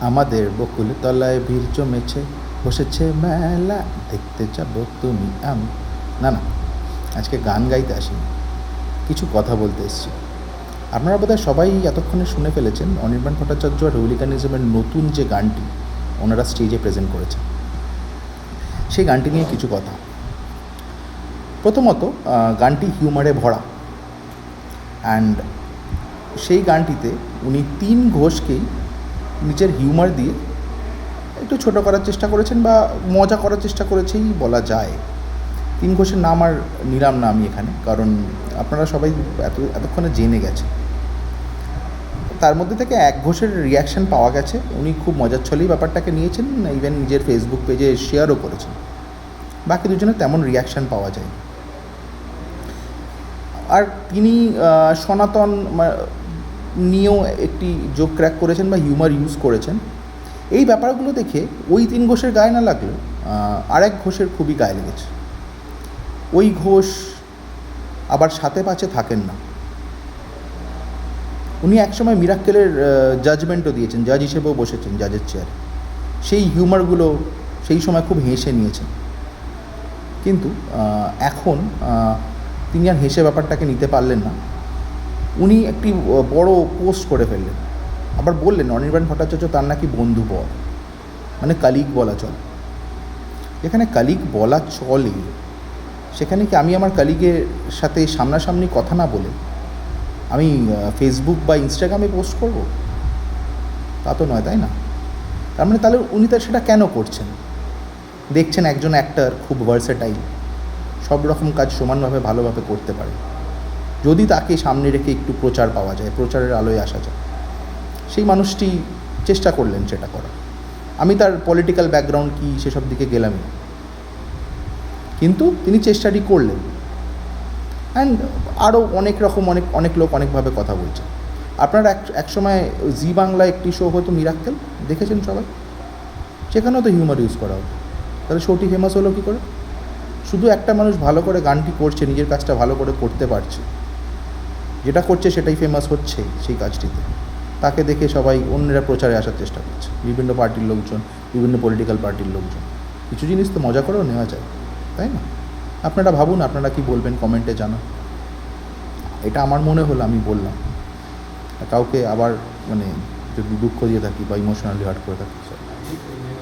আমাদের বকুল তলায় ভিড় জমেছে, বসেছে মেলা, দেখতে যাব তুমি আমি। না না, আজকে গান গাইতে আসিনি, কিছু কথা বলতে এসেছি। আপনারা বোধহয় সবাই এতক্ষণে শুনে ফেলেছেন অনির্বাণ ভট্টাচার্য আর হুলিগানিজমের নতুন যে গানটি ওনারা স্টেজে প্রেজেন্ট করেছেন, সেই গানটি নিয়ে কিছু কথা। প্রথমত, গানটি হিউমারে ভরা, অ্যান্ড সেই গানটিতে উনি ৩ ঘোষকেই নিজের হিউমার দিয়ে একটু ছোটো করার চেষ্টা করেছেন বা মজা করার চেষ্টা করেছেই বলা যায়। ৩ ঘোষের নাম আর নিলাম না আমি এখানে, কারণ আপনারা সবাই এতক্ষণে জেনে গেছেন। তার মধ্যে থেকে ১ ঘোষের রিয়াকশান পাওয়া গেছে, উনি খুব মজার ছলেই ব্যাপারটাকে নিয়েছেন, ইভেন নিজের ফেসবুক পেজে শেয়ারও করেছেন। বাকি দুজনের তেমন রিয়াকশান পাওয়া যায়। আর তিনি সনাতন নিয়েও একটি জোক ক্র্যাক করেছেন বা হিউমার ইউজ করেছেন। এই ব্যাপারগুলো দেখে ওই ৩ ঘোষের গায়ে না লাগলেও আরেক ঘোষের খুবই গায়ে লেগেছে। ওই ঘোষ আবার সাথে পাচে থাকেন না। উনি একসময় মিরাক্কেলের জাজমেন্টও দিয়েছেন, জাজ হিসেবেও বসেছেন জাজের চেয়ারে। সেই হিউমারগুলো সেই সময় খুব হেসে নিয়েছেন, কিন্তু এখন তিনি আর হেসে ব্যাপারটাকে নিতে পারলেন না। উনি একটি বড় পোস্ট করে ফেললেন, আবার বললেন অনির্বাণ ভট্টাচার্য তার নাকি বন্ধু বল, মানে কালিগ বলা চলে। যেখানে কালিগ বলা চলে সেখানে কি আমি আমার কালিগের সাথে সামনাসামনি কথা না বলে আমি ফেসবুক বা ইনস্টাগ্রামে পোস্ট করব? তা তো নয়, তাই না? তার মানে তাহলে উনি তার সেটা কেন করছেন? দেখছেন একজন অ্যাক্টর খুব ভার্সেটাইল, সব রকম কাজ সমানভাবে ভালোভাবে করতে পারে। যদি তাকে সামনে রেখে একটু প্রচার পাওয়া যায়, প্রচারের আলোয় আসা যায়, সেই মানুষটি চেষ্টা করলেন সেটা করার। আমি তার পলিটিক্যাল ব্যাকগ্রাউন্ড কী সেসব দিকে গেলামই, কিন্তু তিনি চেষ্টাটি করলেন। অ্যান্ড আরও অনেক রকম অনেক লোক অনেকভাবে কথা বলছে। আপনারা এক সময় জি বাংলায় একটি শো হতো মিরাক্কেল, দেখেছেন সবাই? সেখানেও তো হিউমার ইউজ করা হতো। তাহলে শোটি ফেমাস হলো কী করে? শুধু একটা মানুষ ভালো করে গানটি করছে, নিজের কাজটা ভালো করে করতে পারছে, যেটা করছে সেটাই ফেমাস হচ্ছে সেই কাজটিতে। তাকে দেখে সবাই অন্যরা প্রচারে আসার চেষ্টা করছে, বিভিন্ন পার্টির লোকজন, বিভিন্ন পলিটিক্যাল পার্টির লোকজন। কিছু জিনিস তো মজা করেও নেওয়া যায়, তাই না? আপনারা ভাবুন, আপনারা কি বলবেন কমেন্টে জানান। এটা আমার মনে হলো, আমি বললাম। কাউকে আবার যদি দুঃখ দিয়ে থাকি বা ইমোশনালি হার্ট করে থাকি